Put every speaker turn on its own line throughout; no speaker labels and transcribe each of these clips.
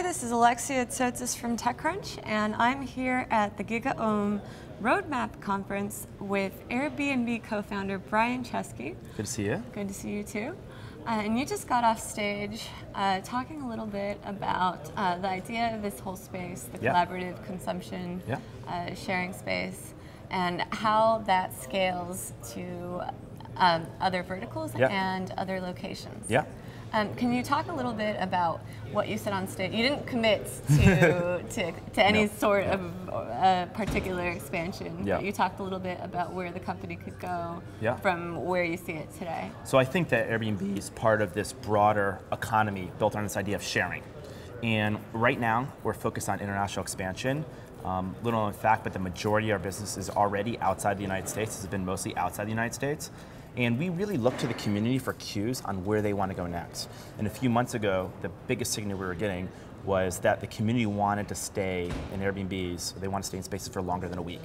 Hi, this is Alexia Tsotsis from TechCrunch, and I'm here at the GigaOm Roadmap conference with Airbnb co-founder Brian Chesky.
Good to see you.
Good to see you too. And you just got off stage talking a little bit about the idea of this whole space, the collaborative consumption sharing space, and how that scales to other verticals and other locations. Can you talk a little bit about what you said on stage? You didn't commit to any sort of particular expansion, but you talked a little bit about where the company could go from where you see it today.
So I think that Airbnb is part of this broader economy built on this idea of sharing. And right now, we're focused on international expansion. Little known fact, but the majority of our business is already outside the United States. It's been mostly outside the United States. And we really look to the community for cues on where they want to go next. And a few months ago, the biggest signal we were getting was that the community wanted to stay in Airbnbs. They want to stay in spaces for longer than a week.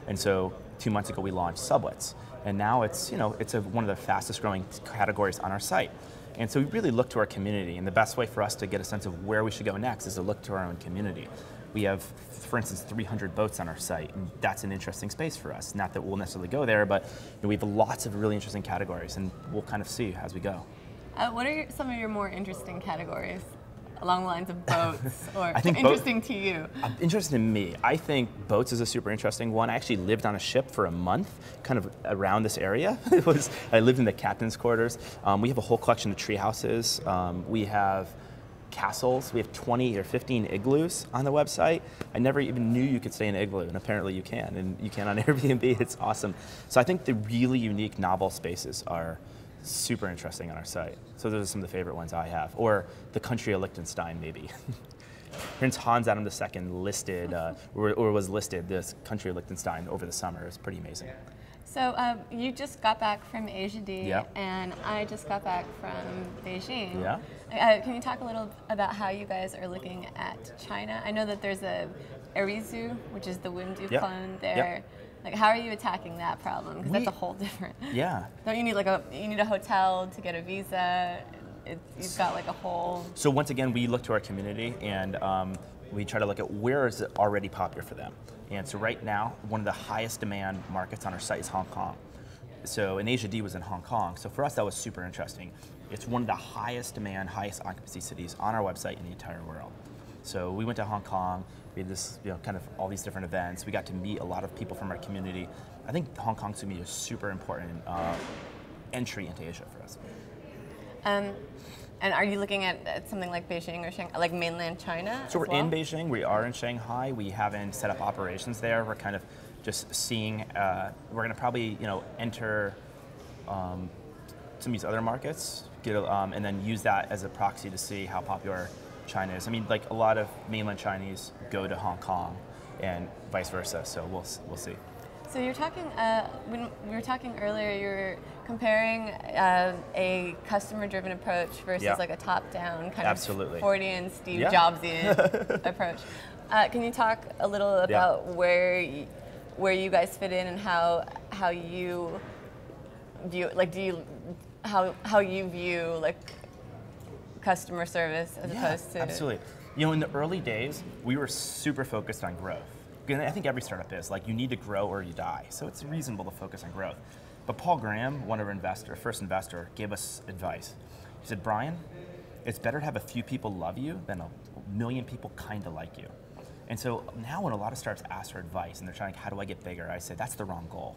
And so 2 months ago, we launched sublets. And now it's, one of the fastest growing categories on our site. And so we really look to our community. And the best way for us to get a sense of where we should go next is to look to our own community. We have, for instance, 300 boats on our site, and that's an interesting space for us. Not that we'll necessarily go there, but we have lots of really interesting categories, and we'll kind of see as we go.
What are some of your more interesting categories along the lines of boats, or
I think
interesting to you?
Interesting to me. I think boats is a super interesting one. I actually lived on a ship for a month, kind of around this area. I lived in the captain's quarters. We have a whole collection of tree houses. We have castles. We have 20 or 15 igloos on the website. I never even knew you could stay in an igloo, and apparently you can, and you can on Airbnb. It's awesome. So I think the really unique novel spaces are super interesting on our site. So those are some of the favorite ones I have. Or the country of Liechtenstein, maybe. Prince Hans Adam II listed, or was listed, this country of Liechtenstein over the summer. It was pretty amazing.
So you just got back from Asia D, and I just got back from Beijing. Can you talk a little about how you guys are looking at China? I know that there's a Arizu, which is the Wimdu clone there. Like, how are you attacking that problem? Because that's a whole different. Don't you need you need a hotel to get a visa? You've got like a whole.
So once again, we look to our community, and we try to look at where is it already popular for them. And so right now, one of the highest demand markets on our site is Hong Kong. So in Asia D was in Hong Kong. So for us, that was super interesting. It's one of the highest demand, highest occupancy cities on our website in the entire world. So we went to Hong Kong. We had this, kind of all these different events. We got to meet a lot of people from our community. I think Hong Kong's going to be a super important entry into Asia for us.
And are you looking at something like Beijing or Shanghai, like mainland China?
So we're in Beijing. We are in Shanghai. We haven't set up operations there. We're kind of just seeing. We're going to probably enter some of these other markets, and then use that as a proxy to see how popular China is. I mean, like a lot of mainland Chinese go to Hong Kong, and vice versa. So we'll see.
So you're talking, when we were talking earlier, you were comparing a customer-driven approach versus like a top-down kind of Fordian, Steve Jobsian approach. Can you talk a little about where you guys fit in and how you view, like, how you view like customer service as opposed to?
Absolutely. In the early days, we were super focused on growth. And I think every startup is, like, you need to grow or you die. So it's reasonable to focus on growth. But Paul Graham, one of our first investor, gave us advice. He said, Brian, it's better to have a few people love you than a million people kind of like you. And so now when a lot of startups ask for advice and they're trying, how do I get bigger? I say, that's the wrong goal.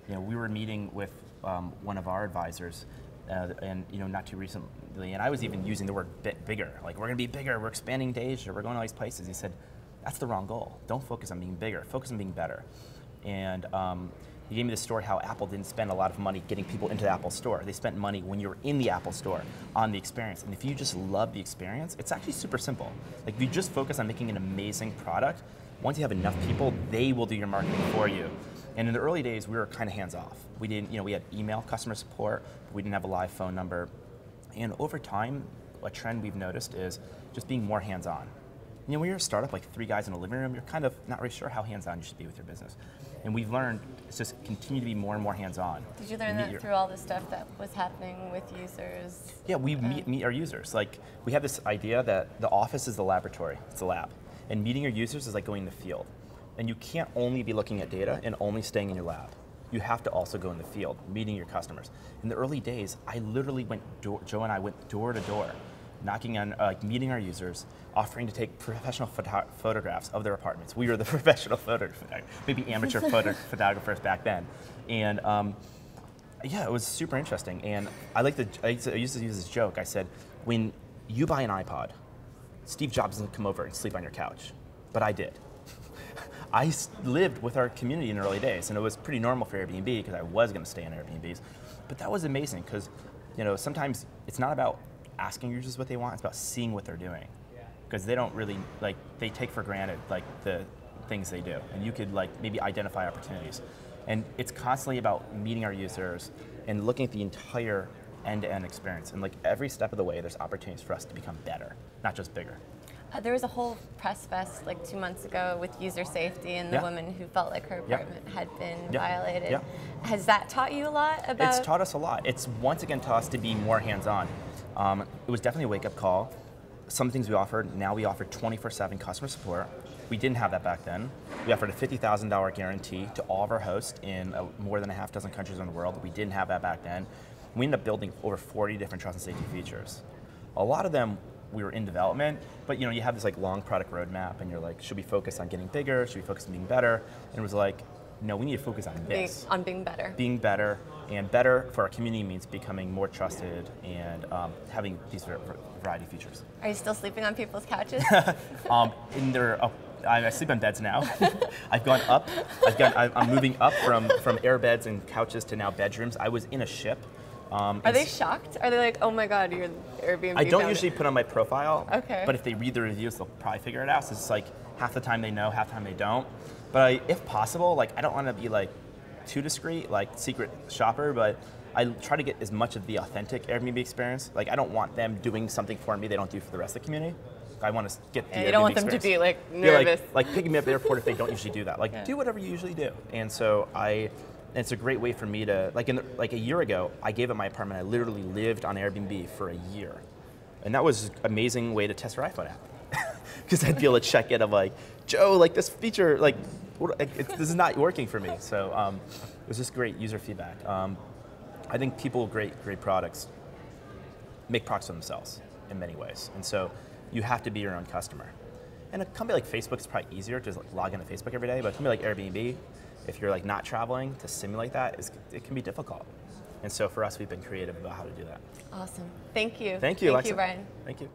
We were meeting with one of our advisors, and not too recently, and I was even using the word bigger. Like, we're going to be bigger, we're expanding to Asia, we're going to all these places. He said, that's the wrong goal. Don't focus on being bigger, focus on being better. And he gave me the story how Apple didn't spend a lot of money getting people into the Apple store. They spent money when you were in the Apple store on the experience. And if you just love the experience, it's actually super simple. Like, if you just focus on making an amazing product, once you have enough people, they will do your marketing for you. And in the early days, we were kind of hands-off. We didn't, we had email customer support, but we didn't have a live phone number. And over time, a trend we've noticed is just being more hands-on. You know, when you're a startup, like 3 guys in a living room, you're kind of not really sure how hands-on you should be with your business. And we've learned it's just continue to be more and more hands-on.
Did you learn that through all the stuff that was happening with users?
Yeah, we meet our users. Like, we have this idea that the office is the laboratory, it's the lab. And meeting your users is like going in the field. And you can't only be looking at data and only staying in your lab. You have to also go in the field, meeting your customers. In the early days, I literally Joe and I went door to door, knocking on, meeting our users, offering to take professional photographs of their apartments. We were the professional photographers, maybe amateur photographers back then. And yeah, it was super interesting. And I used to use this joke. I said, when you buy an iPod, Steve Jobs doesn't come over and sleep on your couch, but I did. I lived with our community in the early days, and it was pretty normal for Airbnb because I was going to stay in Airbnbs. But that was amazing because, you know, sometimes it's not about asking users what they want, it's about seeing what they're doing. Because they don't really, they take for granted, the things they do. And you could, maybe identify opportunities. And it's constantly about meeting our users and looking at the entire end-to-end experience. And, every step of the way, there's opportunities for us to become better, not just bigger.
There was a whole press fest 2 months ago with user safety and the woman who felt like her apartment had been violated. Has that taught you a lot about?
It's taught us a lot. It's once again taught us to be more hands-on. It was definitely a wake-up call. Some things we offered, now we offer 24/7 customer support. We didn't have that back then. We offered a $50,000 guarantee to all of our hosts in more than a half dozen countries in the world. We didn't have that back then. We ended up building over 40 different trust and safety features. A lot of them we were in development, but you have this long product roadmap and you're like, should we focus on getting bigger? Should we focus on being better? And it was like, no, we need to focus on this.
On being better. Being
better, and better for our community means becoming more trusted and having these variety of features.
Are you still sleeping on people's couches?
I sleep on beds now. I've gone up. I'm moving up from air beds and couches to now bedrooms. I was in a ship.
Are they shocked? Are they like, oh my God, you're Airbnb?
I don't usually put on my profile.
Okay.
But if they read the reviews, they'll probably figure it out. So it's half the time they know, half the time they don't. But if possible, I don't want to be too discreet, secret shopper, but I try to get as much of the authentic Airbnb experience. I don't want them doing something for me they don't do for the rest of the community. I want to get the Airbnb
you don't want them
experience.
to be nervous.
Picking me up at the airport if they don't usually do that. Do whatever you usually do. And so it's a great way for me to, a year ago, I gave up my apartment. I literally lived on Airbnb for a year. And that was an amazing way to test our iPhone app. Because I'd be able to check it. I'm Joe, this feature, this is not working for me. So it was just great user feedback. I think people with great products make products for themselves in many ways. And so you have to be your own customer. And a company like Facebook is probably easier to log into Facebook every day, but a company like Airbnb, if you're not traveling, to simulate that, it can be difficult. And so for us, we've been creative about how to do that.
Awesome. Thank you.
Thank you, Alexia.
Thank you, Brian.
Thank you.